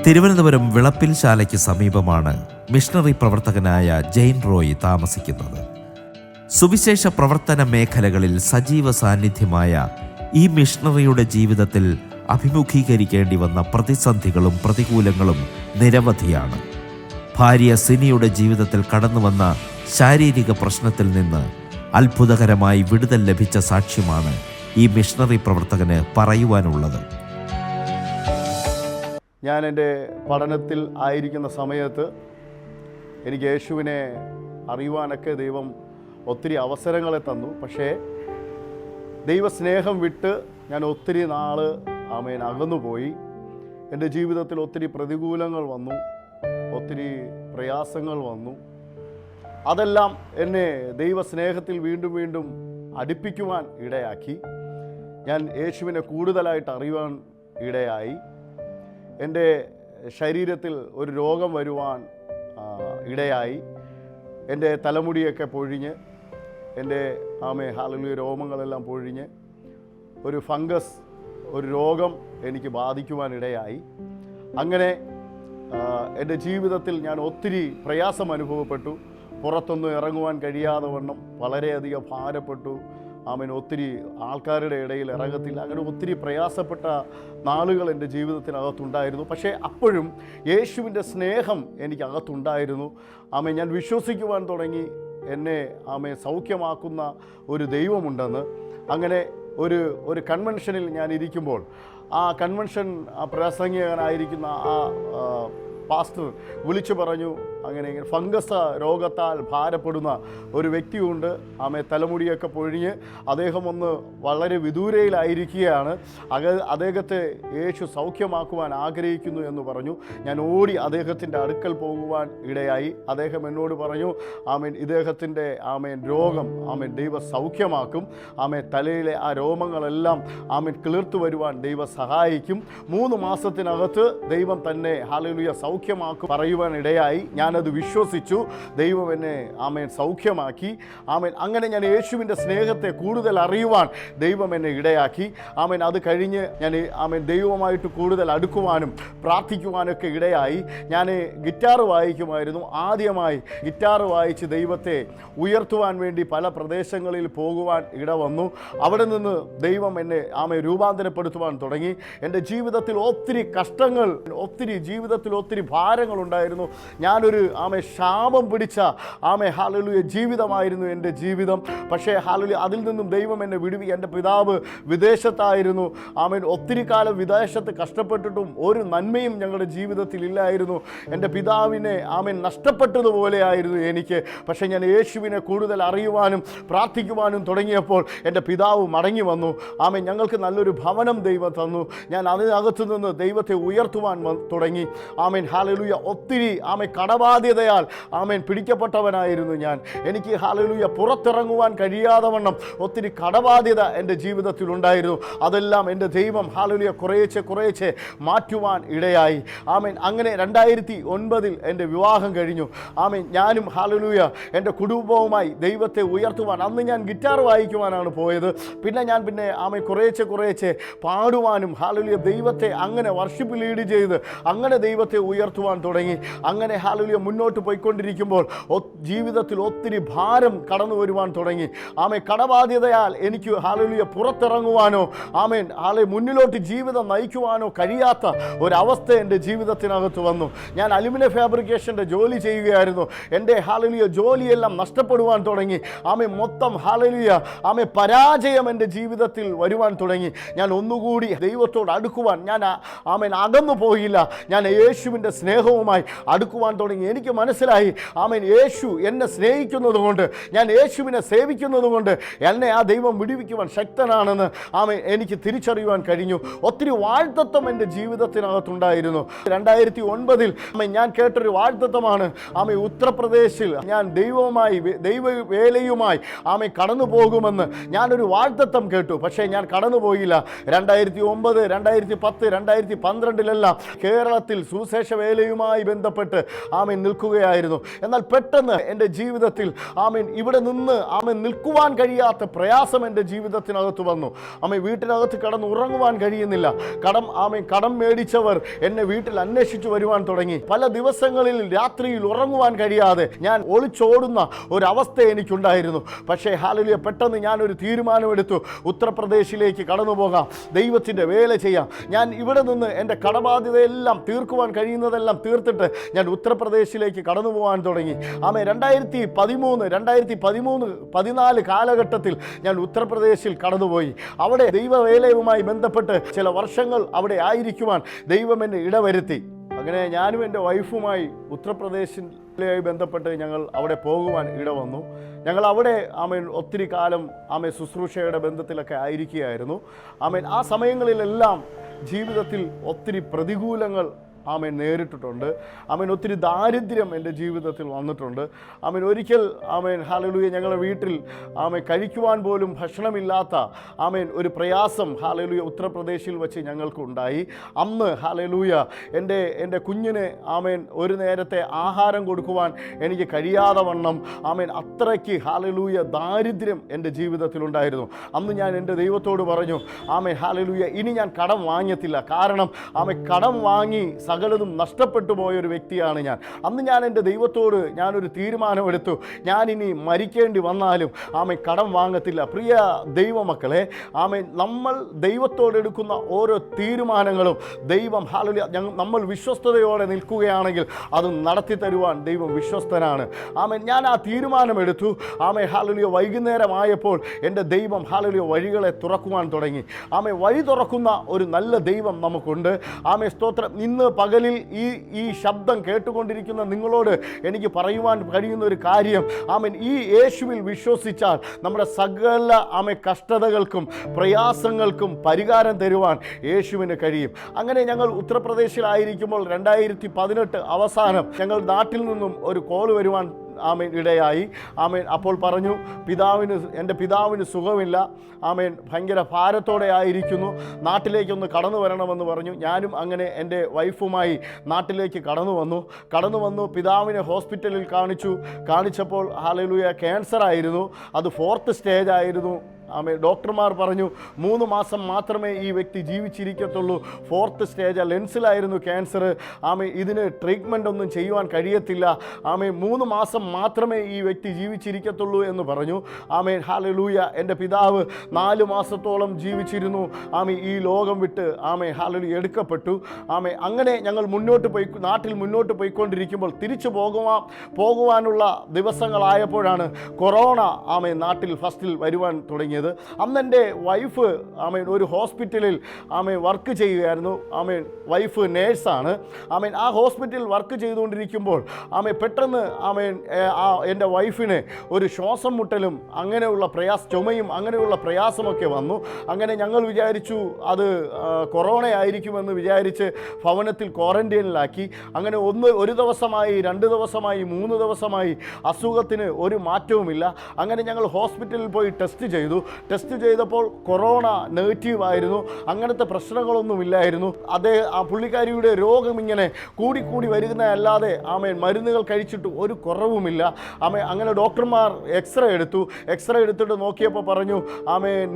തിരുവനന്തപുരം വിളപ്പിൽ ശാലയ്ക്ക് സമീപമാണ് മിഷണറി പ്രവർത്തകനായ ജെയിൻ റോയ് താമസിക്കുന്നത്. സുവിശേഷ പ്രവർത്തന മേഖലകളിൽ സജീവ സാന്നിധ്യമായ ഈ മിഷണറിയുടെ ജീവിതത്തിൽ അഭിമുഖീകരിക്കേണ്ടി വന്ന പ്രതിസന്ധികളും പ്രതികൂലങ്ങളും നിരവധിയാണ്. ഭാര്യ സിനിയുടെ ജീവിതത്തിൽ കടന്നുവന്ന ശാരീരിക പ്രശ്നത്തിൽ നിന്ന് അത്ഭുതകരമായി വിടുതൽ ലഭിച്ച സാക്ഷ്യമാണ് ഈ മിഷണറി പ്രവർത്തകന് പറയുവാനുള്ളത്. ഞാൻ എൻ്റെ പഠനത്തിൽ ആയിരിക്കുന്ന സമയത്ത് എനിക്ക് യേശുവിനെ അറിയുവാനൊക്കെ ദൈവം ഒത്തിരി അവസരങ്ങളെ തന്നു. പക്ഷേ ദൈവസ്നേഹം വിട്ട് ഞാൻ ഒത്തിരി നാൾ അകന്നുപോയി. എൻ്റെ ജീവിതത്തിൽ ഒത്തിരി പ്രതികൂലങ്ങൾ വന്നു, ഒത്തിരി പ്രയാസങ്ങൾ വന്നു. അതെല്ലാം എന്നെ ദൈവസ്നേഹത്തിൽ വീണ്ടും വീണ്ടും അടുപ്പിക്കുവാൻ ഇടയാക്കി. ഞാൻ യേശുവിനെ കൂടുതലായിട്ട് അറിയുവാൻ ഇടയായി. എൻ്റെ ശരീരത്തിൽ ഒരു രോഗം വരുവാൻ ഇടയായി. എൻ്റെ തലമുടിയൊക്കെ പൊഴിഞ്ഞ്, എൻ്റെ ഹല്ലേലൂയ രോമങ്ങളെല്ലാം പൊഴിഞ്ഞ് ഒരു ഫംഗസ്, ഒരു രോഗം എനിക്ക് ബാധിക്കുവാൻ ഇടയായി. അങ്ങനെ എൻ്റെ ജീവിതത്തിൽ ഞാൻ ഒത്തിരി പ്രയാസം അനുഭവപ്പെട്ടു. പുറത്തൊന്നും ഇറങ്ങുവാൻ കഴിയാതെ വണ്ണം വളരെയധികം ഭാരപ്പെട്ടു. ഒത്തിരി ആൾക്കാരുടെ ഇടയിൽ ഇറങ്ങത്തില്ല. അങ്ങനെ ഒത്തിരി പ്രയാസപ്പെട്ട നാളുകൾ എൻ്റെ ജീവിതത്തിനകത്തുണ്ടായിരുന്നു. പക്ഷേ അപ്പോഴും യേശുവിൻ്റെ സ്നേഹം എനിക്കകത്തുണ്ടായിരുന്നു. ഞാൻ വിശ്വസിക്കുവാൻ തുടങ്ങി എന്നെ സൗഖ്യമാക്കുന്ന ഒരു ദൈവമുണ്ടെന്ന്. അങ്ങനെ ഒരു കൺവെൻഷനിൽ ഞാൻ ഇരിക്കുമ്പോൾ ആ കൺവെൻഷൻ പ്രസംഗികനായിരിക്കുന്ന ആ പാസ്റ്റർ വിളിച്ചു പറഞ്ഞു, അങ്ങനെ ഫംഗസ് രോഗത്താൽ ഭാരപ്പെടുന്ന ഒരു വ്യക്തിയുണ്ട്. തലമുടിയൊക്കെ പൊഴിഞ്ഞ് അദ്ദേഹം ഒന്ന് വളരെ വിദൂരയിലായിരിക്കുകയാണ്. അദ്ദേഹത്തെ യേശു സൗഖ്യമാക്കുവാൻ ആഗ്രഹിക്കുന്നു എന്ന് പറഞ്ഞു. ഞാൻ ഓടി അദ്ദേഹത്തിൻ്റെ അടുക്കൽ പോകുവാൻ ഇടയായി. അദ്ദേഹം എന്നോട് പറഞ്ഞു, ഇദ്ദേഹത്തിൻ്റെ രോഗം ദൈവ സൗഖ്യമാക്കും. തലയിലെ ആ രോമങ്ങളെല്ലാം കിളിർത്തു വരുവാൻ ദൈവം സഹായിക്കും. 3 മാസത്തിനകത്ത് ദൈവം തന്നെ ഹല്ലേലൂയ സൗഖ്യമാക്കും പറയുവാൻ ഇടയായി. ഞാനത് വിശ്വസിച്ചു. ദൈവം എന്നെ സൗഖ്യമാക്കി. അങ്ങനെ ഞാൻ യേശുവിൻ്റെ സ്നേഹത്തെ കൂടുതൽ അറിയുവാൻ ദൈവം എന്നെ ഇടയാക്കി. അത് കഴിഞ്ഞ് ഞാൻ ദൈവവുമായിട്ട് കൂടുതൽ അടുക്കുവാനും പ്രാർത്ഥിക്കുവാനൊക്കെ ഇടയായി. ഞാൻ ഗിറ്റാർ വായിക്കുമായിരുന്നു. ആദ്യമായി ഗിറ്റാർ വായിച്ച് ദൈവത്തെ ഉയർത്തുവാൻ വേണ്ടി പല പ്രദേശങ്ങളിൽ പോകുവാൻ ഇടവന്നു. അവിടെ നിന്ന് ദൈവം എന്നെ രൂപാന്തരപ്പെടുത്തുവാൻ തുടങ്ങി. എൻ്റെ ജീവിതത്തിൽ ഒത്തിരി കഷ്ടങ്ങൾ, ജീവിതത്തിൽ ഒത്തിരി ഭാരങ്ങളുണ്ടായിരുന്നു. ഞാനൊരു ശാപം പിടിച്ച ഹല്ലേലൂയ ജീവിതമായിരുന്നു എൻ്റെ ജീവിതം. പക്ഷേ ഹല്ലേലൂയ അതിൽ നിന്നും ദൈവം എന്നെ വിടുവി. എൻ്റെ പിതാവ് വിദേശത്തായിരുന്നു. ഒത്തിരി കാലം വിദേശത്ത് കഷ്ടപ്പെട്ടിട്ടും ഒരു നന്മയും ഞങ്ങളുടെ ജീവിതത്തിൽ ഇല്ലായിരുന്നു. എൻ്റെ പിതാവിനെ നഷ്ടപ്പെട്ടതുപോലെ ആയിരുന്നു എനിക്ക്. പക്ഷേ ഞാൻ യേശുവിനെ കൂടുതൽ അറിയുവാനും പ്രാർത്ഥിക്കുവാനും തുടങ്ങിയപ്പോൾ എൻ്റെ പിതാവ് മടങ്ങി വന്നു. ഞങ്ങൾക്ക് നല്ലൊരു ഭവനം ദൈവം തന്നു. ഞാൻ അതിനകത്തു നിന്ന് ദൈവത്തെ ഉയർത്തുവാൻ തുടങ്ങി. ഹല്ലേലൂയ ഒത്തിരി കടബാധ്യതയാൽ പിടിക്കപ്പെട്ടവനായിരുന്നു ഞാൻ. എനിക്ക് ഹല്ലേലൂയ പുറത്തിറങ്ങുവാൻ കഴിയാതെ വണ്ണം ഒത്തിരി കടബാധ്യത എൻ്റെ ജീവിതത്തിൽ ഉണ്ടായിരുന്നു. അതെല്ലാം എൻ്റെ ദൈവം ഹല്ലേലൂയ കുറേശ്ശെ മാറ്റുവാൻ ഇടയായി. അങ്ങനെ 2009 എൻ്റെ വിവാഹം കഴിഞ്ഞു. ഞാനും ഹല്ലേലൂയ എൻ്റെ കുടുംബവുമായി ദൈവത്തെ ഉയർത്തുവാൻ, അന്ന് ഞാൻ ഗിറ്റാർ വായിക്കുവാനാണ് പോയത്. പിന്നെ കുറേശ്ശെ പാടുവാനും ഹല്ലേലൂയ ദൈവത്തെ അങ്ങനെ വർഷിപ്പ് ലീഡ് ചെയ്ത് അങ്ങനെ ദൈവത്തെ ഉയർത്തുവാൻ തുടങ്ങി. അങ്ങനെ ഹല്ലേലൂയ മുന്നോട്ട് പോയിക്കൊണ്ടിരിക്കുമ്പോൾ ജീവിതത്തിൽ ഒത്തിരി ഭാരം കടന്നു വരുവാൻ തുടങ്ങി. കടബാധ്യതയാൽ എനിക്ക് ഹല്ലേലൂയ പുറത്തിറങ്ങുവാനോ മുന്നിലോട്ട് ജീവിതം നയിക്കുവാനോ കഴിയാത്ത ഒരവസ്ഥ എൻ്റെ ജീവിതത്തിനകത്ത് വന്നു. ഞാൻ അലുമിനിയം ഫാബ്രിക്കേഷൻ്റെ ജോലി ചെയ്യുകയായിരുന്നു. എൻ്റെ ഹല്ലേലൂയ ജോലിയെല്ലാം നഷ്ടപ്പെടുവാൻ തുടങ്ങി. മൊത്തം ഹല്ലേലൂയ പരാജയം എൻ്റെ ജീവിതത്തിൽ വരുവാൻ തുടങ്ങി. ഞാൻ ഒന്നുകൂടി ദൈവത്തോട് അടുക്കുവാൻ ഞാൻ അകന്നു പോയില്ല. ഞാൻ യേശുവിൻ്റെ സ്നേഹവുമായി അടുക്കുവാൻ തുടങ്ങി. എനിക്ക് മനസ്സിലായി യേശു എന്നെ സ്നേഹിക്കുന്നത് കൊണ്ട്, ഞാൻ യേശുവിനെ സേവിക്കുന്നത് കൊണ്ട് എന്നെ ആ ദൈവം വിടുവിക്കുവാൻ ശക്തനാണെന്ന് എനിക്ക് തിരിച്ചറിയുവാൻ കഴിഞ്ഞു. ഒത്തിരി വാഴ്ത്തത്വം എൻ്റെ ജീവിതത്തിനകത്തുണ്ടായിരുന്നു. 2009 ഞാൻ കേട്ടൊരു വാഴ്ത്തത്വമാണ്. ഉത്തർപ്രദേശിൽ ഞാൻ ദൈവവേലയുമായി കടന്നു പോകുമെന്ന് ഞാനൊരു വാഴ്ത്തത്വം കേട്ടു. പക്ഷേ ഞാൻ കടന്നുപോയില്ല. 2009, 2010, 2012 കേരളത്തിൽ സുവിശേഷ ദൈവവേലയുമായി ബന്ധപ്പെട്ട് ആമേൻ നിൽക്കുകയായിരുന്നു. എന്നാൽ പെട്ടെന്ന് എൻ്റെ ജീവിതത്തിൽ ആമേൻ ഇവിടെ നിന്ന് ആമേൻ നിൽക്കുവാൻ കഴിയാത്ത പ്രയാസം എൻ്റെ ജീവിതത്തിനകത്ത് വന്നു. ആമേൻ വീട്ടിനകത്ത് കടന്ന് ഉറങ്ങുവാൻ കഴിയുന്നില്ല. കടം മേടിച്ചവർ എന്നെ വീട്ടിൽ അന്വേഷിച്ചു വരുവാൻ തുടങ്ങി. പല ദിവസങ്ങളിൽ രാത്രിയിൽ ഉറങ്ങുവാൻ കഴിയാതെ ഞാൻ ഒളിച്ചോടുന്ന ഒരവസ്ഥ എനിക്കുണ്ടായിരുന്നു. പക്ഷേ ഹല്ലേലൂയ, പെട്ടെന്ന് ഞാനൊരു തീരുമാനമെടുത്തു. ഉത്തർപ്രദേശിലേക്ക് കടന്നു പോകാം, ദൈവത്തിൻ്റെ വേല ചെയ്യാം. ഞാൻ ഇവിടെ നിന്ന് എൻ്റെ കടബാധ്യതയെല്ലാം തീർക്കുവാൻ കഴിയുന്നതെല്ലാം തീർത്തിട്ട് ഞാൻ ഉത്തർപ്രദേശിലേക്ക് കടന്നു പോകാൻ തുടങ്ങി. ആമേ 2013-14 കാലഘട്ടത്തിൽ ഞാൻ ഉത്തർപ്രദേശിൽ കടന്നുപോയി. അവിടെ ദൈവവേലയുമായി ബന്ധപ്പെട്ട് ചില വർഷങ്ങൾ അവിടെ ആയിരിക്കുവാൻ ദൈവം എന്നെ ഇടവരുത്തി. അങ്ങനെ ഞാനും എൻ്റെ വൈഫുമായി ഉത്തർപ്രദേശിലുമായി ബന്ധപ്പെട്ട് ഞങ്ങൾ അവിടെ പോകുവാൻ ഇടവന്നു. ഞങ്ങൾ അവിടെ ആമേൻ ഒത്തിരി കാലം ശുശ്രൂഷയുടെ ബന്ധത്തിലൊക്കെ ആയിരിക്കുകയായിരുന്നു. ആമേൻ ആ സമയങ്ങളിലെല്ലാം ജീവിതത്തിൽ ഒത്തിരി പ്രതികൂലങ്ങൾ നേരിട്ടിട്ടുണ്ട്. ഒത്തിരി ദാരിദ്ര്യം എൻ്റെ ജീവിതത്തിൽ വന്നിട്ടുണ്ട്. ഒരിക്കൽ ഹല്ലേലൂയ ഞങ്ങളുടെ വീട്ടിൽ കഴിക്കുവാൻ പോലും ഭക്ഷണമില്ലാത്ത ഒരു പ്രയാസം ഹല്ലേലൂയ ഉത്തർപ്രദേശിൽ വെച്ച് ഞങ്ങൾക്കുണ്ടായി. അന്ന് ഹല്ലേലൂയ എൻ്റെ കുഞ്ഞിന് ഒരു നേരത്തെ ആഹാരം കൊടുക്കുവാൻ എനിക്ക് കഴിയാതെ വണ്ണം അത്രയ്ക്ക് ഹല്ലേലൂയ ദാരിദ്ര്യം എൻ്റെ ജീവിതത്തിലുണ്ടായിരുന്നു. അന്ന് ഞാൻ എൻ്റെ ദൈവത്തോട് പറഞ്ഞു, ഹല്ലേലൂയ, ഇനി ഞാൻ കടം വാങ്ങത്തില്ല. കാരണം കടം വാങ്ങി സകലതും നഷ്ടപ്പെട്ടു പോയൊരു വ്യക്തിയാണ് ഞാൻ. അന്ന് ഞാൻ എൻ്റെ ദൈവത്തോട് ഞാനൊരു തീരുമാനമെടുത്തു, ഞാനിനി മരിക്കേണ്ടി വന്നാലും കടം വാങ്ങത്തില്ല. പ്രിയ ദൈവമക്കളെ, നമ്മൾ ദൈവത്തോടെടുക്കുന്ന ഓരോ തീരുമാനങ്ങളും ദൈവം ഹല്ലേലൂയ നമ്മൾ വിശ്വസ്തയോടെ നിൽക്കുകയാണെങ്കിൽ അത് നടത്തി തരുവാൻ ദൈവം വിശ്വസ്തനാണ്. ഞാൻ ആ തീരുമാനമെടുത്തു. ഹല്ലേലൂയ വൈകുന്നേരമായപ്പോൾ എൻ്റെ ദൈവം ഹല്ലേലൂയ വഴികളെ തുറക്കുവാൻ തുടങ്ങി. വഴി തുറക്കുന്ന ഒരു നല്ല ദൈവം നമുക്കുണ്ട്. സ്തോത്രം. ഇന്ന് പകലിൽ ഈ ശബ്ദം കേട്ടുകൊണ്ടിരിക്കുന്ന നിങ്ങളോട് എനിക്ക് പറയുവാൻ കഴിയുന്ന ഒരു കാര്യം, ഈ യേശുവിൽ വിശ്വസിച്ചാൽ നമ്മുടെ സകല കഷ്ടതകൾക്കും പ്രയാസങ്ങൾക്കും പരിഹാരം തരുവാൻ യേശുവിന് കഴിയും. അങ്ങനെ ഞങ്ങൾ ഉത്തർപ്രദേശിലായിരിക്കുമ്പോൾ 2018 അവസാനം ഞങ്ങൾ നാട്ടിൽ നിന്നും ഒരു കോൾ വരുവാൻ ഇടയായി. അപ്പോൾ പറഞ്ഞു, എൻ്റെ പിതാവിന് സുഖമില്ല, ഭയങ്കര ഭാരത്തോടെ ആയിരിക്കുന്നു, നാട്ടിലേക്കൊന്ന് കടന്നു വരണമെന്ന് പറഞ്ഞു. ഞാനും അങ്ങനെ എൻ്റെ വൈഫുമായി നാട്ടിലേക്ക് കടന്നു വന്നു. പിതാവിനെ ഹോസ്പിറ്റലിൽ കാണിച്ചപ്പോൾ ഹല്ലേലൂയ ക്യാൻസർ ആയിരുന്നു. അത് 4th സ്റ്റേജ് ആയിരുന്നു. ഡോക്ടർമാർ പറഞ്ഞു 3 മാസം മാത്രമേ ഈ വ്യക്തി ജീവിച്ചിരിക്കത്തുള്ളൂ. 4th സ്റ്റേജ്, ലെൻസിലായിരുന്നു ക്യാൻസർ. ഇതിന് ട്രീറ്റ്മെൻ്റ് ഒന്നും ചെയ്യുവാൻ കഴിയത്തില്ല. 3 മാസം മാത്രമേ ഈ വ്യക്തി ജീവിച്ചിരിക്കത്തുള്ളൂ എന്ന് പറഞ്ഞു. ഹല്ലേലൂയ, എൻ്റെ പിതാവ് 4 മാസത്തോളം ജീവിച്ചിരുന്നു. ഈ ലോകം വിട്ട് ഹല്ലേലൂയ എടുക്കപ്പെട്ടു. അങ്ങനെ ഞങ്ങൾ നാട്ടിൽ മുന്നോട്ട് പോയിക്കൊണ്ടിരിക്കുമ്പോൾ തിരിച്ചു പോകുവാനുള്ള ദിവസങ്ങളായപ്പോഴാണ് കൊറോണ നാട്ടിൽ ഫസ്റ്റിൽ വരുവാൻ തുടങ്ങിയത്. അന്ന് എൻ്റെ വൈഫ് ഒരു ഹോസ്പിറ്റലിൽ വർക്ക് ചെയ്യുകയായിരുന്നു. വൈഫ് നേഴ്സാണ്. ആ ഹോസ്പിറ്റലിൽ വർക്ക് ചെയ്തുകൊണ്ടിരിക്കുമ്പോൾ പെട്ടെന്ന് എൻ്റെ വൈഫിന് ഒരു ശ്വാസം മുട്ടലും അങ്ങനെയുള്ള ചുമയും അങ്ങനെയുള്ള പ്രയാസമൊക്കെ വന്നു. അങ്ങനെ ഞങ്ങൾ വിചാരിച്ചു അത് കൊറോണ ആയിരിക്കുമെന്ന് വിചാരിച്ച് ഭവനത്തിൽ ക്വാറന്റൈനിലാക്കി. അങ്ങനെ ഒരു ദിവസമായി, 2 ദിവസമായി, 3 ദിവസമായി അസുഖത്തിന് ഒരു മാറ്റവുമില്ല. അങ്ങനെ ഞങ്ങൾ ഹോസ്പിറ്റലിൽ പോയി ടെസ്റ്റ് ചെയ്തപ്പോൾ കൊറോണ നെഗറ്റീവ് ആയിരുന്നു. അങ്ങനത്തെ പ്രശ്നങ്ങളൊന്നുമില്ലായിരുന്നു. ആ പുള്ളിക്കാരിയുടെ രോഗം ഇങ്ങനെ കൂടി വരുന്നതല്ലാതെ മരുന്നുകൾ കഴിച്ചിട്ട് ഒരു കുറവുമില്ല. അങ്ങനെ ഡോക്ടർമാർ എക്സ്റേ എടുത്തിട്ട് നോക്കിയപ്പോൾ പറഞ്ഞു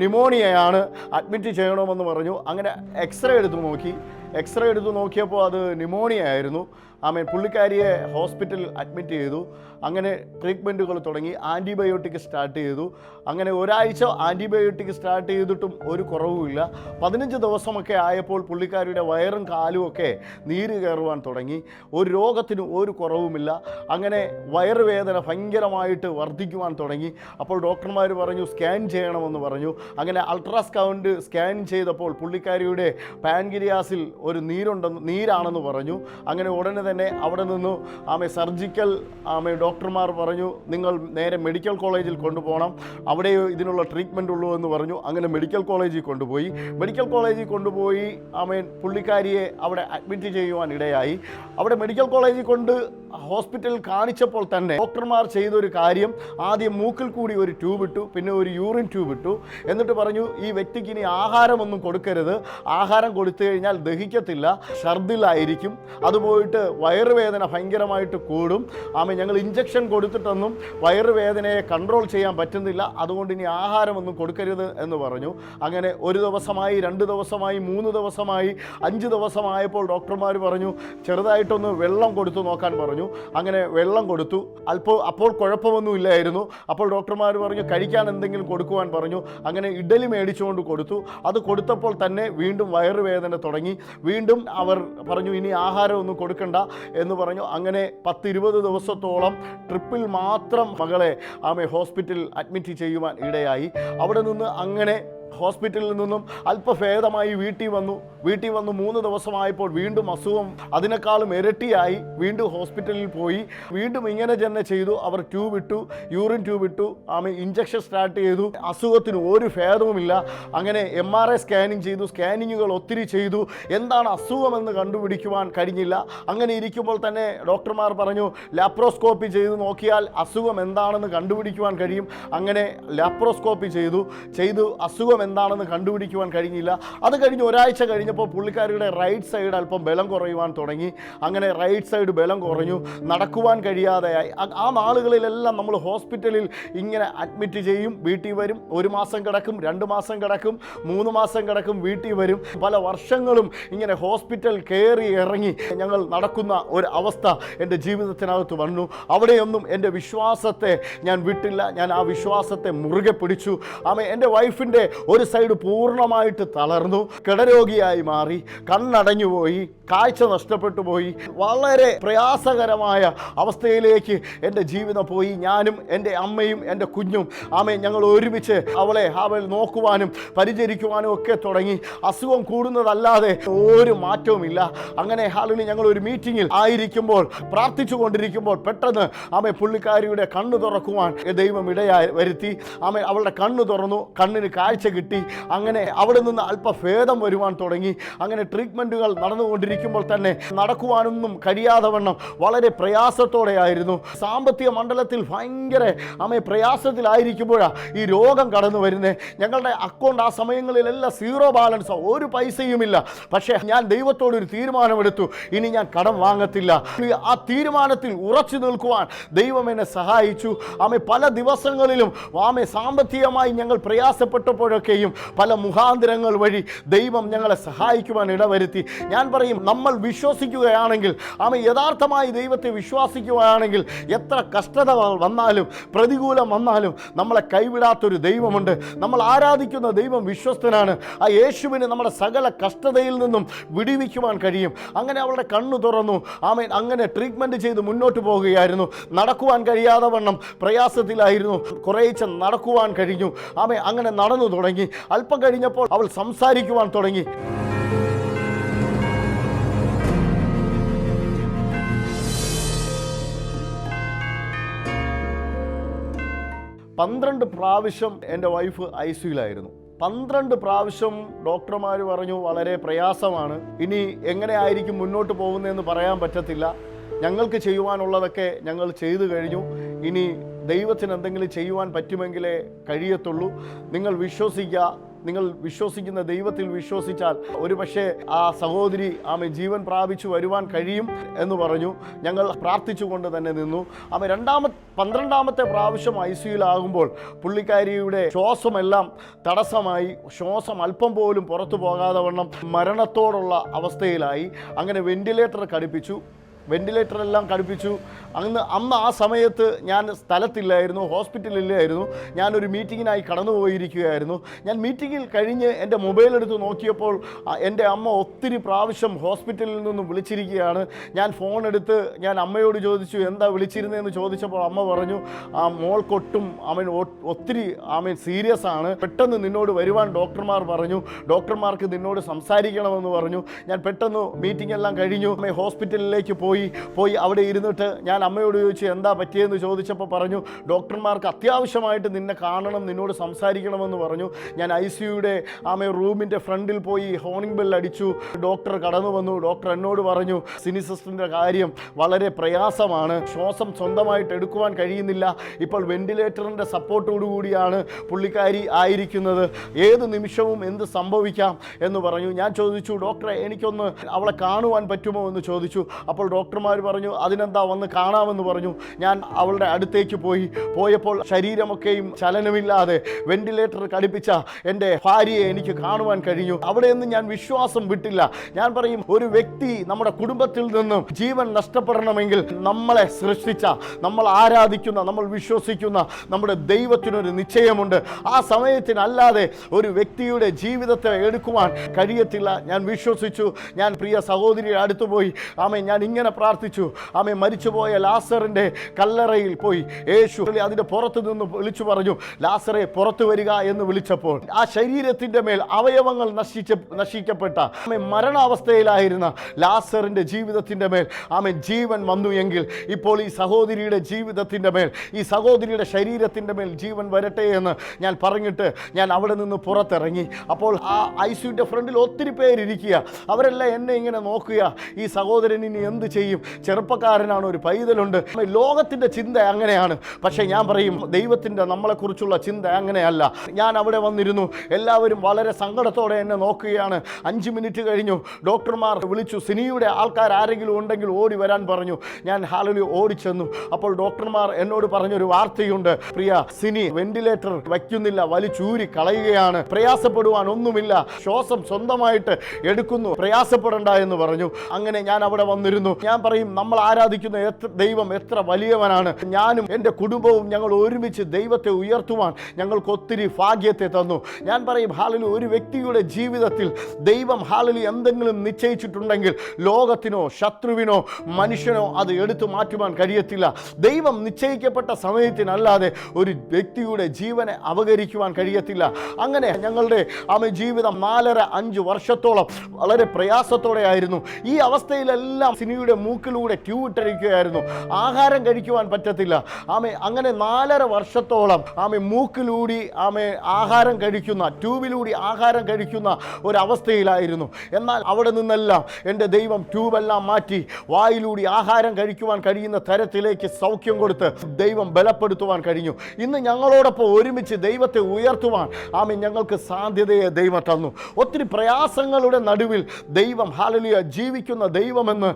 ന്യൂമോണിയയാണ്, അഡ്മിറ്റ് ചെയ്യണമെന്ന് പറഞ്ഞു. അങ്ങനെ എക്സ്റേ എടുത്തു നോക്കിയപ്പോൾ അത് ന്യൂമോണിയ ആയിരുന്നു. പുള്ളിക്കാരിയെ ഹോസ്പിറ്റലിൽ അഡ്മിറ്റ് ചെയ്തു. അങ്ങനെ ട്രീറ്റ്മെൻറ്റുകൾ തുടങ്ങി. ആൻറ്റിബയോട്ടിക് സ്റ്റാർട്ട് ചെയ്തു. അങ്ങനെ ഒരാഴ്ച ആൻറ്റിബയോട്ടിക് സ്റ്റാർട്ട് ചെയ്തിട്ടും ഒരു കുറവുമില്ല. 15 ദിവസമൊക്കെ ആയപ്പോൾ പുള്ളിക്കാരിയുടെ വയറും കാലും ഒക്കെ നീര് കയറുവാൻ തുടങ്ങി. ഒരു രോഗത്തിനും ഒരു കുറവുമില്ല. അങ്ങനെ വയറുവേദന ഭയങ്കരമായിട്ട് വർദ്ധിക്കുവാൻ തുടങ്ങി. അപ്പോൾ ഡോക്ടർമാർ പറഞ്ഞു സ്കാൻ ചെയ്യണമെന്ന് പറഞ്ഞു. അങ്ങനെ അൾട്രാസൗണ്ട് സ്കാൻ ചെയ്തപ്പോൾ പുള്ളിക്കാരിയുടെ പാൻക്രിയാസിൽ ഒരു നീരാണെന്ന് പറഞ്ഞു. അങ്ങനെ ഉടനെ തന്നെ അവിടെ നിന്നു സർജിക്കൽ ഡോക്ടർമാർ പറഞ്ഞു നിങ്ങൾ നേരെ മെഡിക്കൽ കോളേജിൽ കൊണ്ടുപോകണം, അവിടെ ഇതിനുള്ള ട്രീറ്റ്മെൻ്റ് ഉള്ളൂ എന്ന് പറഞ്ഞു. അങ്ങനെ മെഡിക്കൽ കോളേജിൽ കൊണ്ടുപോയി പുള്ളിക്കാരിയെ അവിടെ അഡ്മിറ്റ് ചെയ്യുവാൻ ഇടയായി. അവിടെ മെഡിക്കൽ കോളേജിൽ ഹോസ്പിറ്റലിൽ കാണിച്ചപ്പോൾ തന്നെ ഡോക്ടർമാർ ചെയ്തൊരു കാര്യം, ആദ്യം മൂക്കിൽ കൂടി ഒരു ട്യൂബ് ഇട്ടു, പിന്നെ ഒരു യൂറിൻ ട്യൂബ് ഇട്ടു. എന്നിട്ട് പറഞ്ഞു ഈ വ്യക്തിക്ക് ഇനി ആഹാരമൊന്നും കൊടുക്കരുത്, ആഹാരം കൊടുത്തു കഴിഞ്ഞാൽ ദഹിക്കത്തില്ല, ഛർദിലായിരിക്കും, അത് പോയിട്ട് വയറുവേദന ഭയങ്കരമായിട്ട് കൂടും. ഞങ്ങൾ ഇഞ്ചക്ഷൻ കൊടുത്തിട്ടൊന്നും വയറുവേദനയെ കൺട്രോൾ ചെയ്യാൻ പറ്റുന്നില്ല, അതുകൊണ്ട് ഇനി ആഹാരമൊന്നും കൊടുക്കരുത് എന്ന് പറഞ്ഞു. അങ്ങനെ 1 ദിവസമായി, 2 ദിവസമായി, 3 ദിവസമായി, 5 ദിവസമായപ്പോൾ ഡോക്ടർമാർ പറഞ്ഞു ചെറുതായിട്ടൊന്ന് വെള്ളം കൊടുത്തു നോക്കാൻ പറഞ്ഞു. അങ്ങനെ വെള്ളം കൊടുത്തു. അപ്പോൾ കുഴപ്പമൊന്നുമില്ലായിരുന്നു. അപ്പോൾ ഡോക്ടർമാർ പറഞ്ഞു കഴിക്കാൻ എന്തെങ്കിലും കൊടുക്കുവാൻ പറഞ്ഞു. അങ്ങനെ ഇഡലി മേടിച്ചുകൊണ്ട് കൊടുത്തു. അത് കൊടുത്തപ്പോൾ തന്നെ വീണ്ടും വയറുവേദന തുടങ്ങി. വീണ്ടും അവർ പറഞ്ഞു ഇനി ആഹാരമൊന്നും കൊടുക്കണ്ട എന്ന് പറഞ്ഞു. അങ്ങനെ 10-20 ദിവസത്തോളം ട്രിപ്പിൽ മാത്രം മകളെ ഹോസ്പിറ്റലിൽ അഡ്മിറ്റ് ചെയ്യുവാൻ ഇടയായി. അവിടെ നിന്ന് അങ്ങനെ ഹോസ്പിറ്റലിൽ നിന്നും അല്പഭേദമായി വീട്ടിൽ വന്നു. 3 ദിവസമായപ്പോൾ വീണ്ടും അസുഖം അതിനേക്കാളും ഇരട്ടിയായി. വീണ്ടും ഹോസ്പിറ്റലിൽ പോയി. വീണ്ടും ഇങ്ങനെ തന്നെ ചെയ്തു. അവർ ട്യൂബ് ഇട്ടു, യൂറിൻ ട്യൂബ് ഇട്ടു, ഇഞ്ചക്ഷൻ സ്റ്റാർട്ട് ചെയ്തു. അസുഖത്തിന് ഒരു ഭേദവുമില്ല. അങ്ങനെ MRI സ്കാനിങ് ചെയ്തു, സ്കാനിങ്ങുകൾ ഒത്തിരി ചെയ്തു. എന്താണ് അസുഖമെന്ന് കണ്ടുപിടിക്കുവാൻ കഴിഞ്ഞില്ല. അങ്ങനെ ഇരിക്കുമ്പോൾ തന്നെ ഡോക്ടർമാർ പറഞ്ഞു ലാപ്രോസ്കോപ്പി ചെയ്ത് നോക്കിയാൽ അസുഖം എന്താണെന്ന് കണ്ടുപിടിക്കുവാൻ കഴിയും. അങ്ങനെ ലാപ്രോസ്കോപ്പി ചെയ്തു അസുഖം എന്താണെന്ന് കണ്ടുപിടിക്കുവാൻ കഴിഞ്ഞില്ല. അത് കഴിഞ്ഞ് ഒരാഴ്ച കഴിഞ്ഞപ്പോൾ പുള്ളിക്കാരിയുടെ റൈറ്റ് സൈഡ് അല്പം ബലം കുറയുവാൻ തുടങ്ങി. അങ്ങനെ റൈറ്റ് സൈഡ് ബലം കുറഞ്ഞു, നടക്കുവാൻ കഴിയാതെയായി. ആ നാളുകളിലെല്ലാം നമ്മൾ ഹോസ്പിറ്റലിൽ ഇങ്ങനെ അഡ്മിറ്റ് ചെയ്യും, വീട്ടിൽ വരും. 1 മാസം കിടക്കും, 2 മാസം കിടക്കും, 3 മാസം കിടക്കും, വീട്ടിൽ വരും. പല വർഷങ്ങളും ഇങ്ങനെ ഹോസ്പിറ്റൽ കയറി ഇറങ്ങി ഞങ്ങൾ നടക്കുന്ന ഒരു അവസ്ഥ എൻ്റെ ജീവിതത്തിനകത്ത് വന്നു. അവിടെയൊന്നും എൻ്റെ വിശ്വാസത്തെ ഞാൻ വിട്ടില്ല. ഞാൻ ആ വിശ്വാസത്തെ മുറുകെ പിടിച്ചു. എൻ്റെ വൈഫിൻ്റെ ഒരു സൈഡ് പൂർണ്ണമായിട്ട് തളർന്നു, കിടരോഗിയായി മാറി, കണ്ണടഞ്ഞുപോയി, കാഴ്ച നഷ്ടപ്പെട്ടു പോയി. വളരെ പ്രയാസകരമായ അവസ്ഥയിലേക്ക് എൻ്റെ ജീവിതം പോയി. ഞാനും എൻ്റെ അമ്മയും എൻ്റെ കുഞ്ഞും ഞങ്ങൾ ഒരുമിച്ച് അവളെ നോക്കുവാനും പരിചരിക്കുവാനും ഒക്കെ തുടങ്ങി. അസുഖം കൂടുന്നതല്ലാതെ ഒരു മാറ്റവുമില്ല. അങ്ങനെ ഞങ്ങൾ ഒരു മീറ്റിങ്ങിൽ ആയിരിക്കുമ്പോൾ പ്രാർത്ഥിച്ചു കൊണ്ടിരിക്കുമ്പോൾ പെട്ടെന്ന് പുള്ളിക്കാരിയുടെ കണ്ണ് തുറക്കുവാൻ ദൈവം ഇടയായി വരുത്തി. അവളുടെ കണ്ണ് തുറന്നു, കണ്ണിന് കാഴ്ച കിട്ടി. അങ്ങനെ അവിടെ നിന്ന് അല്പഭേദം വരുവാൻ തുടങ്ങി. അങ്ങനെ ട്രീറ്റ്മെൻറ്റുകൾ നടന്നുകൊണ്ടിരിക്കുമ്പോൾ തന്നെ നടക്കുവാനൊന്നും കഴിയാതെ വണ്ണം വളരെ പ്രയാസത്തോടെയായിരുന്നു. സാമ്പത്തിക മണ്ഡലത്തിൽ ഭയങ്കര പ്രയാസത്തിലായിരിക്കുമ്പോഴാണ് ഈ രോഗം കടന്നു വരുന്നത്. ഞങ്ങളുടെ അക്കൗണ്ട് ആ സമയങ്ങളിലെല്ലാം 0 ബാലൻസ്, ഒരു പൈസയുമില്ല. പക്ഷേ ഞാൻ ദൈവത്തോടൊരു തീരുമാനമെടുത്തു, ഇനി ഞാൻ കടം വാങ്ങത്തില്ല. ആ തീരുമാനത്തിൽ ഉറച്ചു നിൽക്കുവാൻ ദൈവം എന്നെ സഹായിച്ചു. പല ദിവസങ്ങളിലും സാമ്പത്തികമായി ഞങ്ങൾ പ്രയാസപ്പെട്ടപ്പോഴൊക്കെയും പല മുഖാന്തരങ്ങൾ വഴി ദൈവം ഞങ്ങളെ സഹായിക്കുവാൻ ഇടവരുത്തി. ഞാൻ പറയും, നമ്മൾ വിശ്വസിക്കുകയാണെങ്കിൽ, യഥാർത്ഥമായി ദൈവത്തെ വിശ്വസിക്കുകയാണെങ്കിൽ എത്ര കഷ്ടത വന്നാലും പ്രതികൂലം വന്നാലും നമ്മളെ കൈവിടാത്തൊരു ദൈവമുണ്ട്. നമ്മൾ ആരാധിക്കുന്ന ദൈവം വിശ്വസ്തനാണ്. ആ യേശുവിന് നമ്മുടെ സകല കഷ്ടതയിൽ നിന്നും വിടുവിക്കുവാൻ കഴിയും. അങ്ങനെ അവളുടെ കണ്ണു തുറന്നു. അങ്ങനെ ട്രീറ്റ്മെൻറ്റ് ചെയ്ത് മുന്നോട്ട് പോവുകയായിരുന്നു. നടക്കുവാൻ കഴിയാതെ വണ്ണം പ്രയാസത്തിലായിരുന്നു. കുറേശ്ശെ നടക്കുവാൻ കഴിഞ്ഞു. അങ്ങനെ നടന്നു തുടങ്ങി. അല്പം കഴിഞ്ഞപ്പോൾ അവൾ സംസാരിക്കുവാൻ തുടങ്ങി. പന്ത്രണ്ട് പ്രാവശ്യം എൻ്റെ വൈഫ് ICUലായിരുന്നു. 12 പ്രാവശ്യം ഡോക്ടർമാർ പറഞ്ഞു വളരെ പ്രയാസമാണ്, ഇനി എങ്ങനെയായിരിക്കും മുന്നോട്ട് പോകുന്നതെന്ന് പറയാൻ പറ്റത്തില്ല, ഞങ്ങൾക്ക് ചെയ്യുവാനുള്ളതൊക്കെ ഞങ്ങൾ ചെയ്തു കഴിഞ്ഞു, ഇനി ദൈവത്തിന് എന്തെങ്കിലും ചെയ്യുവാൻ പറ്റുമെങ്കിലേ കഴിയത്തുള്ളൂ, നിങ്ങൾ വിശ്വസിക്കുക, നിങ്ങൾ വിശ്വസിക്കുന്ന ദൈവത്തിൽ വിശ്വസിച്ചാൽ ഒരു പക്ഷേ ആ സഹോദരി ജീവൻ പ്രാപിച്ചു വരുവാൻ കഴിയും എന്ന് പറഞ്ഞു. ഞങ്ങൾ പ്രാർത്ഥിച്ചുകൊണ്ട് തന്നെ നിന്നു. 12ാമത്തെ പ്രാവശ്യം ICUലാകുമ്പോൾ പുള്ളിക്കാരിയുടെ ശ്വാസമെല്ലാം തടസ്സമായി. ശ്വാസം അല്പം പോലും പുറത്തു പോകാതെ വണ്ണം മരണത്തോടുള്ള അവസ്ഥയിലായി. അങ്ങനെ വെന്റിലേറ്ററെല്ലാം ഘടിപ്പിച്ചു. അന്ന് ആ സമയത്ത് ഞാൻ സ്ഥലത്തില്ലായിരുന്നു, ഹോസ്പിറ്റലിലായിരുന്നു. ഞാനൊരു മീറ്റിങ്ങിനായി കടന്നു പോയിരിക്കുകയായിരുന്നു. ഞാൻ മീറ്റിങ്ങിൽ കഴിഞ്ഞ് എൻ്റെ മൊബൈൽ എടുത്ത് നോക്കിയപ്പോൾ എൻ്റെ അമ്മ ഒത്തിരി പ്രാവശ്യം ഹോസ്പിറ്റലിൽ നിന്നും വിളിച്ചിരിക്കുകയാണ്. ഞാൻ ഫോൺ എടുത്ത് ഞാൻ അമ്മയോട് ചോദിച്ചു, എന്താ വിളിച്ചിരുന്നതെന്ന് ചോദിച്ചപ്പോൾ അമ്മ പറഞ്ഞു, മോൾക്കൊട്ടും ഒത്തിരി സീരിയസ് ആണ്, പെട്ടെന്ന് നിന്നോട് വരുവാൻ ഡോക്ടർമാർ പറഞ്ഞു, ഡോക്ടർമാർക്ക് നിന്നോട് സംസാരിക്കണമെന്ന് പറഞ്ഞു. ഞാൻ പെട്ടെന്ന് മീറ്റിംഗ് എല്ലാം കഴിഞ്ഞു ഹോസ്പിറ്റലിലേക്ക് പോയി. പോയി അവിടെ ഇരുന്നിട്ട് ഞാൻ അമ്മയോട് ചോദിച്ചു എന്താ പറ്റിയെന്ന് ചോദിച്ചപ്പോൾ പറഞ്ഞു, ഡോക്ടർമാർക്ക് അത്യാവശ്യമായിട്ട് നിന്നെ കാണണം, നിന്നോട് സംസാരിക്കണമെന്ന് പറഞ്ഞു. ഞാൻ ICUയുടെ റൂമിൻ്റെ ഫ്രണ്ടിൽ പോയി ഹോണിംഗ് ബെൽ അടിച്ചു. ഡോക്ടർ കടന്നു വന്നു. ഡോക്ടർ എന്നോട് പറഞ്ഞു, സിനി സിസ്റ്ററിൻ്റെ കാര്യം വളരെ പ്രയാസമാണ്, ശ്വാസം സ്വന്തമായിട്ട് എടുക്കുവാൻ കഴിയുന്നില്ല, ഇപ്പോൾ വെന്റിലേറ്ററിൻ്റെ സപ്പോർട്ടോടുകൂടിയാണ് പുള്ളിക്കാരി ആയിരിക്കുന്നത്, ഏത് നിമിഷവും എന്ത് സംഭവിക്കാം എന്ന് പറഞ്ഞു. ഞാൻ ചോദിച്ചു, ഡോക്ടറെ എനിക്കൊന്ന് അവളെ കാണുവാൻ പറ്റുമോ എന്ന് ചോദിച്ചു. അപ്പോൾ ഡോക്ടർമാർ പറഞ്ഞു, അതിനെന്താ വന്ന് കാണാമെന്ന് പറഞ്ഞു. ഞാൻ അവളുടെ അടുത്തേക്ക് പോയപ്പോൾ ശരീരമൊക്കെയും ചലനമില്ലാതെ വെന്റിലേറ്റർ ഘടിപ്പിച്ച എൻ്റെ ഭാര്യയെ എനിക്ക് കാണുവാൻ കഴിഞ്ഞു. അവിടെ നിന്ന് ഞാൻ വിശ്വാസം വിട്ടില്ല. ഞാൻ പറയും, ഒരു വ്യക്തി നമ്മുടെ കുടുംബത്തിൽ നിന്നും ജീവൻ നഷ്ടപ്പെടണമെങ്കിൽ നമ്മളെ സൃഷ്ടിച്ച, നമ്മൾ ആരാധിക്കുന്ന, നമ്മൾ വിശ്വസിക്കുന്ന നമ്മുടെ ദൈവത്തിനൊരു നിശ്ചയമുണ്ട്. ആ സമയത്തിനല്ലാതെ ഒരു വ്യക്തിയുടെ ജീവിതത്തെ എടുക്കുവാൻ കഴിയത്തില്ല. ഞാൻ വിശ്വസിച്ചു. ഞാൻ പ്രിയ സഹോദരിയുടെ അടുത്ത് പോയി ഞാൻ ഇങ്ങനെ പ്രാർത്ഥിച്ചു. മരിച്ചുപോയ ലാസറിൻ്റെ കല്ലറയിൽ പോയി യേശു അതിൻ്റെ പുറത്ത് നിന്ന് വിളിച്ചു പറഞ്ഞു, ലാസറെ പുറത്തു വരിക എന്ന് വിളിച്ചപ്പോൾ ആ ശരീരത്തിൻ്റെ മേൽ അവയവങ്ങൾ നശിക്കപ്പെട്ട മരണാവസ്ഥയിലായിരുന്ന ലാസറിൻ്റെ ജീവിതത്തിൻ്റെ മേൽ ജീവൻ വന്നു എങ്കിൽ ഇപ്പോൾ ഈ സഹോദരിയുടെ ജീവിതത്തിൻ്റെ മേൽ, ഈ സഹോദരിയുടെ ശരീരത്തിൻ്റെ മേൽ ജീവൻ വരട്ടെ എന്ന് ഞാൻ പറഞ്ഞിട്ട് ഞാൻ അവിടെ നിന്ന് പുറത്തിറങ്ങി. അപ്പോൾ ആ ICUയുടെ ഫ്രണ്ടിൽ ഒത്തിരി പേരിരിക്കുക. അവരെല്ലാം എന്നെ ഇങ്ങനെ നോക്കുക, ഈ സഹോദരൻ ഇനി എന്ത് ചെയ്യും, ചെറുപ്പക്കാരനാണ്, ഒരു പൈതലുണ്ട്. ലോകത്തിൻ്റെ ചിന്ത അങ്ങനെയാണ്. പക്ഷേ ഞാൻ പറയും, ദൈവത്തിൻ്റെ നമ്മളെക്കുറിച്ചുള്ള ചിന്ത അങ്ങനെയല്ല. ഞാൻ അവിടെ വന്നിരുന്നു. എല്ലാവരും വളരെ സങ്കടത്തോടെ എന്നെ നോക്കുകയാണ്. 5 മിനിറ്റ് കഴിഞ്ഞു. ഡോക്ടർമാർ വിളിച്ചു, സിനിയുടെ ആൾക്കാർ ആരെങ്കിലും ഉണ്ടെങ്കിൽ ഓടി വരാൻ പറഞ്ഞു. ഞാൻ ഹാളിൽ ഓടിച്ചെന്നു. അപ്പോൾ ഡോക്ടർമാർ എന്നോട് പറഞ്ഞൊരു വാർത്തയുണ്ട്, പ്രിയ, സിനി വെന്റിലേറ്റർ വയ്ക്കുന്നില്ല, വലിച്ചൂരി കളയുകയാണ്, പ്രയാസപ്പെടുവാൻ ഒന്നുമില്ല, ശ്വാസം സ്വന്തമായിട്ട് എടുക്കുന്നു, പ്രയാസപ്പെടണ്ട എന്ന് പറഞ്ഞു. അങ്ങനെ ഞാൻ അവിടെ വന്നിരുന്നു. ഞാൻ പറയും, നമ്മൾ ആരാധിക്കുന്ന ദൈവം എത്ര വലിയവനാണ്. ഞാനും എൻ്റെ കുടുംബവും ഞങ്ങൾ ഒരുമിച്ച് ദൈവത്തെ ഉയർത്തുവാൻ ഞങ്ങൾക്ക് ഒത്തിരി ഭാഗ്യത്തെ തന്നു. ഞാൻ പറയും, ഹാളിൽ ഒരു വ്യക്തിയുടെ ജീവിതത്തിൽ ദൈവം ഹാളിൽ എന്തെങ്കിലും നിശ്ചയിച്ചിട്ടുണ്ടെങ്കിൽ ലോകത്തിനോ ശത്രുവിനോ മനുഷ്യനോ അത് എടുത്തു മാറ്റുവാൻ കഴിയത്തില്ല. ദൈവം നിശ്ചയിക്കപ്പെട്ട സമയത്തിനല്ലാതെ ഒരു വ്യക്തിയുടെ ജീവനെ അപകരിക്കുവാൻ കഴിയത്തില്ല. അങ്ങനെ ഞങ്ങളുടെ ജീവിതം 4.5 വർഷത്തോളം വളരെ പ്രയാസത്തോടെ ആയിരുന്നു. ഈ അവസ്ഥയിലെല്ലാം സിനിയുടെ മൂക്കിലൂടെ ട്യൂബ് ഇട്ടിരിക്കുകയായിരുന്നു. ആഹാരം കഴിക്കുവാൻ പറ്റത്തില്ല. അങ്ങനെ 4.5 വർഷത്തോളം മൂക്കിലൂടി ആഹാരം കഴിക്കുന്ന, ട്യൂബിലൂടി ആഹാരം കഴിക്കുന്ന ഒരവസ്ഥയിലായിരുന്നു. എന്നാൽ അവിടെ നിന്നെല്ലാം എൻ്റെ ദൈവം ട്യൂബെല്ലാം മാറ്റി വായിലൂടി ആഹാരം കഴിക്കുവാൻ കഴിയുന്ന തരത്തിലേക്ക് സൗഖ്യം കൊടുത്ത് ദൈവം ബലപ്പെടുത്തുവാൻ കഴിഞ്ഞു. ഇന്ന് ഞങ്ങളോടൊപ്പം ഒരുമിച്ച് ദൈവത്തെ ഉയർത്തുവാൻ ഞങ്ങൾക്ക് സാധ്യതയെ ദൈവം തന്നു. ഒത്തിരി പ്രയാസങ്ങളുടെ നടുവിൽ ദൈവം, ഹല്ലേലൂയ, ജീവിക്കുന്ന ദൈവമെന്ന്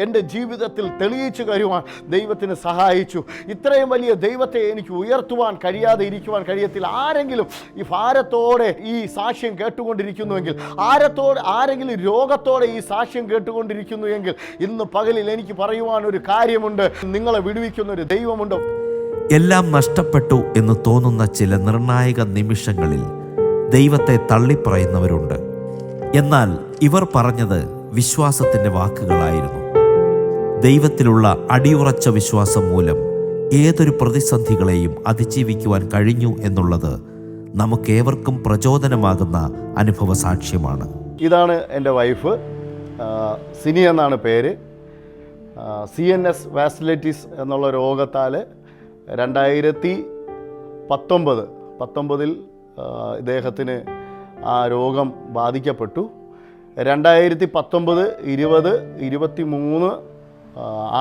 എൻ്റെ ജീവിതത്തിൽ തെളിയിച്ചു തരുവാൻ ദൈവത്തിന് സഹായിച്ചു. ഇത്രയും വലിയ ദൈവത്തെ എനിക്ക് ഉയർത്തുവാൻ കഴിയാതെ ഇരിക്കുവാൻ കഴിയത്തില്ല. ആരെങ്കിലും ഈ ഭാരത്തോടെ ഈ സാക്ഷ്യം കേട്ടുകൊണ്ടിരിക്കുന്നുവെങ്കിൽ, ആരെങ്കിലും രോഗത്തോടെ ഈ സാക്ഷ്യം കേട്ടുകൊണ്ടിരിക്കുന്നുവെങ്കിൽ, ഇന്ന് പകലിൽ എനിക്ക് പറയുവാൻ ഒരു കാര്യമുണ്ട്. നിങ്ങളെ വിടുവിക്കുന്ന ഒരു ദൈവമുണ്ട്. എല്ലാം നഷ്ടപ്പെട്ടു എന്ന് തോന്നുന്ന ചില നിർണായക നിമിഷങ്ങളിൽ ദൈവത്തെ തള്ളിപ്പറയുന്നവരുണ്ട്. എന്നാൽ ഇവർ പറഞ്ഞത് വിശ്വാസത്തിൻ്റെ വാക്കുകളായിരുന്നു. ദൈവത്തിലുള്ള അടിയുറച്ച വിശ്വാസം മൂലം ഏതൊരു പ്രതിസന്ധികളെയും അതിജീവിക്കുവാൻ കഴിഞ്ഞു എന്നുള്ളത് നമുക്കേവർക്കും പ്രചോദനമാകുന്ന അനുഭവ സാക്ഷ്യമാണ്. ഇതാണ് എൻ്റെ വൈഫ്, സിനി എന്നാണ് പേര്. CNS വാസ്കുലൈറ്റിസ് എന്നുള്ള രോഗത്താൽ 2019 ഇദ്ദേഹത്തിന് ആ രോഗം ബാധിക്കപ്പെട്ടു. 2019, 20, 23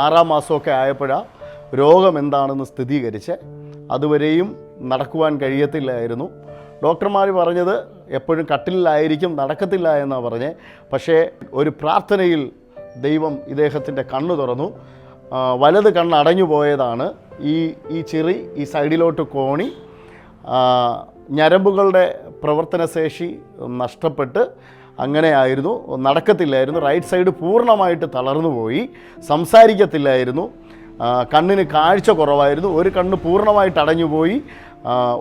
6-ാം മാസമൊക്കെ ആയപ്പോഴാണ് രോഗം എന്താണെന്ന് സ്ഥിരീകരിച്ച്. അതുവരെയും നടക്കുവാൻ കഴിയത്തില്ലായിരുന്നു. ഡോക്ടർമാർ പറഞ്ഞത് എപ്പോഴും കട്ടിലായിരിക്കും, നടക്കത്തില്ല എന്നാണ് പറഞ്ഞത്. പക്ഷേ ഒരു പ്രാർത്ഥനയിൽ ദൈവം ഇദ്ദേഹത്തിൻ്റെ കണ്ണ് തുറന്നു. വലത് കണ്ണ് അടഞ്ഞു പോയതാണ്. ഈ ചെറി ഈ സൈഡിലോട്ട് കോണി, ഞരമ്പുകളുടെ പ്രവർത്തനശേഷി നഷ്ടപ്പെട്ട് അങ്ങനെയായിരുന്നു, നടക്കത്തില്ലായിരുന്നു. റൈറ്റ് സൈഡ് പൂർണ്ണമായിട്ട് തളർന്നു പോയി, സംസാരിക്കത്തില്ലായിരുന്നു. കണ്ണിന് കാഴ്ച കുറവായിരുന്നു. ഒരു കണ്ണ് പൂർണ്ണമായിട്ട് അടഞ്ഞുപോയി,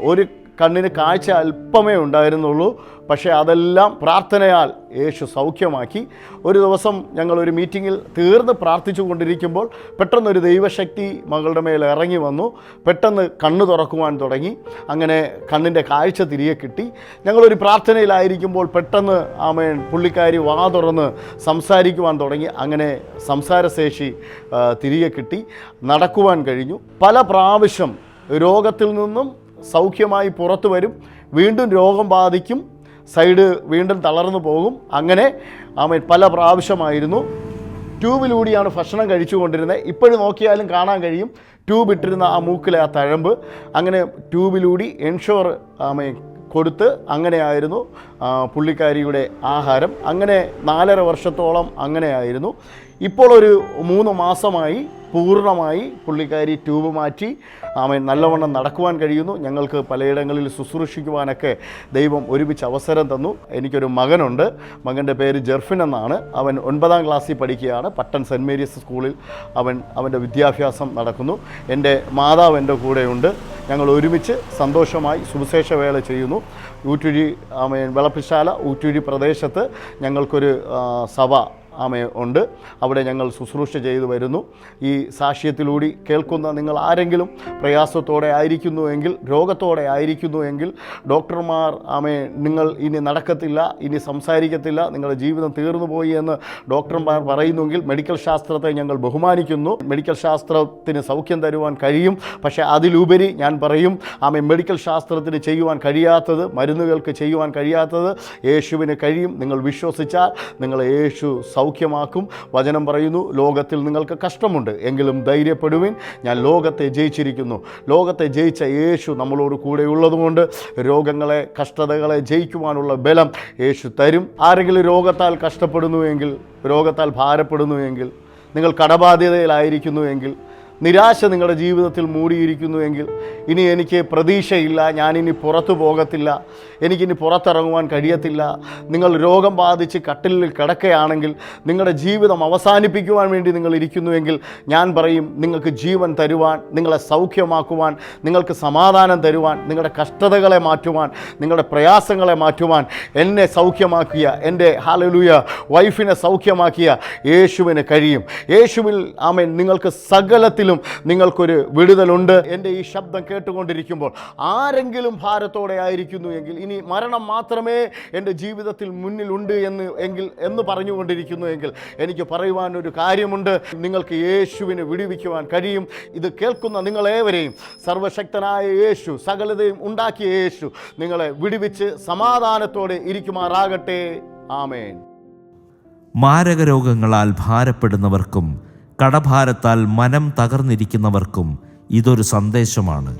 ഒരു കണ്ണിന് കാഴ്ച അല്പമേ ഉണ്ടായിരുന്നുള്ളൂ. പക്ഷേ അതെല്ലാം പ്രാർത്ഥനയാൽ യേശു സൗഖ്യമാക്കി. ഒരു ദിവസം ഞങ്ങളൊരു മീറ്റിങ്ങിൽ തീർന്ന് പ്രാർത്ഥിച്ചു കൊണ്ടിരിക്കുമ്പോൾ പെട്ടെന്നൊരു ദൈവശക്തി മകളുടെ മേൽ ഇറങ്ങി വന്നു. പെട്ടെന്ന് കണ്ണ് തുറക്കുവാൻ തുടങ്ങി. അങ്ങനെ കണ്ണിൻ്റെ കാഴ്ച തിരികെ കിട്ടി. ഞങ്ങളൊരു പ്രാർത്ഥനയിലായിരിക്കുമ്പോൾ പെട്ടെന്ന് പുള്ളിക്കാരി വാ തുറന്ന് സംസാരിക്കുവാൻ തുടങ്ങി. അങ്ങനെ സംസാരശേഷി തിരികെ കിട്ടി. നടക്കുവാൻ കഴിഞ്ഞു. പല പ്രാവശ്യം രോഗത്തിൽ നിന്നും സൗഖ്യമായി പുറത്തു വരും, വീണ്ടും രോഗം ബാധിക്കും, സൈഡ് വീണ്ടും തളർന്നു പോകും. അങ്ങനെ പല പ്രാവശ്യമായിരുന്നു. ട്യൂബിലൂടെയാണ് ഭക്ഷണം കഴിച്ചുകൊണ്ടിരുന്നത്. ഇപ്പോഴും നോക്കിയാലും കാണാൻ കഴിയും ട്യൂബ് ഇട്ടിരുന്ന ആ മൂക്കിലെ ആ തഴമ്പ്. അങ്ങനെ ട്യൂബിലൂടെ എൻഷോർ കൊടുത്ത് അങ്ങനെയായിരുന്നു പുള്ളിക്കാരിയുടെ ആഹാരം. അങ്ങനെ 4.5 വർഷത്തോളം അങ്ങനെയായിരുന്നു. ഇപ്പോൾ ഒരു 3 മാസമായി പൂർണ്ണമായി പുള്ളിക്കാരി ട്യൂബ് മാറ്റി നല്ലവണ്ണം നടക്കുവാൻ കഴിയുന്നു. ഞങ്ങൾക്ക് പലയിടങ്ങളിൽ ശുശ്രൂഷിക്കുവാനൊക്കെ ദൈവം ഒരുമിച്ച് അവസരം തന്നു. എനിക്കൊരു മകനുണ്ട്. മകൻ്റെ പേര് ജെർഫിൻ എന്നാണ്. അവൻ 9ാം ക്ലാസ്സിൽ പഠിക്കുകയാണ്. പട്ടൺ സെൻറ്റ് മേരീസ് സ്കൂളിൽ അവൻ്റെ വിദ്യാഭ്യാസം നടക്കുന്നു. എൻ്റെ മാതാവ് എൻ്റെ കൂടെയുണ്ട്. ഞങ്ങൾ ഒരുമിച്ച് സന്തോഷമായി സുവിശേഷ വേല ചെയ്യുന്നു. ഊറ്റുഴി വിളപ്പിശാല ഊറ്റുഴി പ്രദേശത്ത് ഞങ്ങൾക്കൊരു സഭ ഉണ്ട്. അവിടെ ഞങ്ങൾ ശുശ്രൂഷ ചെയ്തു വരുന്നു. ഈ സാക്ഷ്യത്തിലൂടെ കേൾക്കുന്ന നിങ്ങൾ ആരെങ്കിലും പ്രയാസത്തോടെ ആയിരിക്കുന്നുവെങ്കിൽ, രോഗത്തോടെ ആയിരിക്കുന്നുവെങ്കിൽ, ഡോക്ടർമാർ നിങ്ങൾ ഇനി നടക്കത്തില്ല, ഇനി സംസാരിക്കത്തില്ല, നിങ്ങളുടെ ജീവിതം തീർന്നു പോയി എന്ന് ഡോക്ടർമാർ പറയുന്നുവെങ്കിൽ മെഡിക്കൽ ശാസ്ത്രത്തെ ഞങ്ങൾ ബഹുമാനിക്കുന്നു. മെഡിക്കൽ ശാസ്ത്രത്തിന് സൗഖ്യം തരുവാൻ കഴിയും. പക്ഷേ അതിലുപരി ഞാൻ പറയും, മെഡിക്കൽ ശാസ്ത്രത്തിന് ചെയ്യുവാൻ കഴിയാത്തത്, മരുന്നുകൾക്ക് ചെയ്യുവാൻ കഴിയാത്തത് യേശുവിന് കഴിയും. നിങ്ങൾ വിശ്വസിച്ചാൽ നിങ്ങളെ യേശു സൗഖ്യമാക്കും. വചനം പറയുന്നു, ലോകത്തിൽ നിങ്ങൾക്ക് കഷ്ടമുണ്ട്, എങ്കിലും ധൈര്യപ്പെടുവിൻ, ഞാൻ ലോകത്തെ ജയിച്ചിരിക്കുന്നു. ലോകത്തെ ജയിച്ച യേശു നമ്മളോട് കൂടെ ഉള്ളതുകൊണ്ട് രോഗങ്ങളെ, കഷ്ടതകളെ ജയിക്കുവാനുള്ള ബലം യേശു തരും. ആരെങ്കിലും രോഗത്താൽ കഷ്ടപ്പെടുന്നുവെങ്കിൽ, രോഗത്താൽ ഭാരപ്പെടുന്നുവെങ്കിൽ, നിങ്ങൾ കടബാധ്യതയിലായിരിക്കുന്നുവെങ്കിൽ, നിരാശ നിങ്ങളുടെ ജീവിതത്തിൽ മൂടിയിരിക്കുന്നുവെങ്കിൽ, ഇനി എനിക്ക് പ്രതീക്ഷയില്ല, ഞാനിനി പുറത്തു പോകത്തില്ല, എനിക്കിനി പുറത്തിറങ്ങുവാൻ കഴിയത്തില്ല, നിങ്ങൾ രോഗം ബാധിച്ച് കട്ടിലിൽ കിടക്കുകയാണെങ്കിൽ, നിങ്ങളുടെ ജീവിതം അവസാനിപ്പിക്കുവാൻ വേണ്ടി നിങ്ങൾ ഇരിക്കുന്നുവെങ്കിൽ, ഞാൻ പറയും, നിങ്ങൾക്ക് ജീവൻ തരുവാൻ, നിങ്ങളെ സൗഖ്യമാക്കുവാൻ, നിങ്ങൾക്ക് സമാധാനം തരുവാൻ, നിങ്ങളുടെ കഷ്ടതകളെ മാറ്റുവാൻ, നിങ്ങളുടെ പ്രയാസങ്ങളെ മാറ്റുവാൻ എന്നെ സൗഖ്യമാക്കിയ, എൻ്റെ ഹല്ലേലൂയ വൈഫിനെ സൗഖ്യമാക്കിയ യേശുവിന് കഴിയും. യേശുവിൽ നിങ്ങൾക്ക് സകലത്തിൽ നിങ്ങൾക്കൊരു വിടുതലുണ്ട്. എൻ്റെ ഈ ശബ്ദം കേട്ടുകൊണ്ടിരിക്കുമ്പോൾ ആരെങ്കിലും ഭാരത്തോടെ ആയിരിക്കുന്നു എങ്കിൽ, ഇനി മരണം മാത്രമേ എൻ്റെ ജീവിതത്തിൽ മുന്നിലുണ്ട് എന്ന് പറഞ്ഞുകൊണ്ടിരിക്കുന്നു എങ്കിൽ, എനിക്ക് പറയുവാൻ ഒരു കാര്യമുണ്ട്. നിങ്ങൾക്ക് യേശുവിനെ വിടുവിക്കുവാൻ കഴിയും. ഇത് കേൾക്കുന്ന നിങ്ങളേവരെയും സർവശക്തനായ യേശു, സകലതയും ഉണ്ടാക്കിയ യേശു നിങ്ങളെ വിടുവിച്ച് സമാധാനത്തോടെ ഇരിക്കുമാറാകട്ടെ. ആമേൻ. മാരക രോഗങ്ങളാൽ ഭാരപ്പെടുന്നവർക്കും കടഭാരത്താൽ മനം തകർന്നിരിക്കുന്നവർക്കും ഇതൊരു സന്ദേശമാണ്.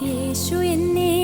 യേശു എന്നെ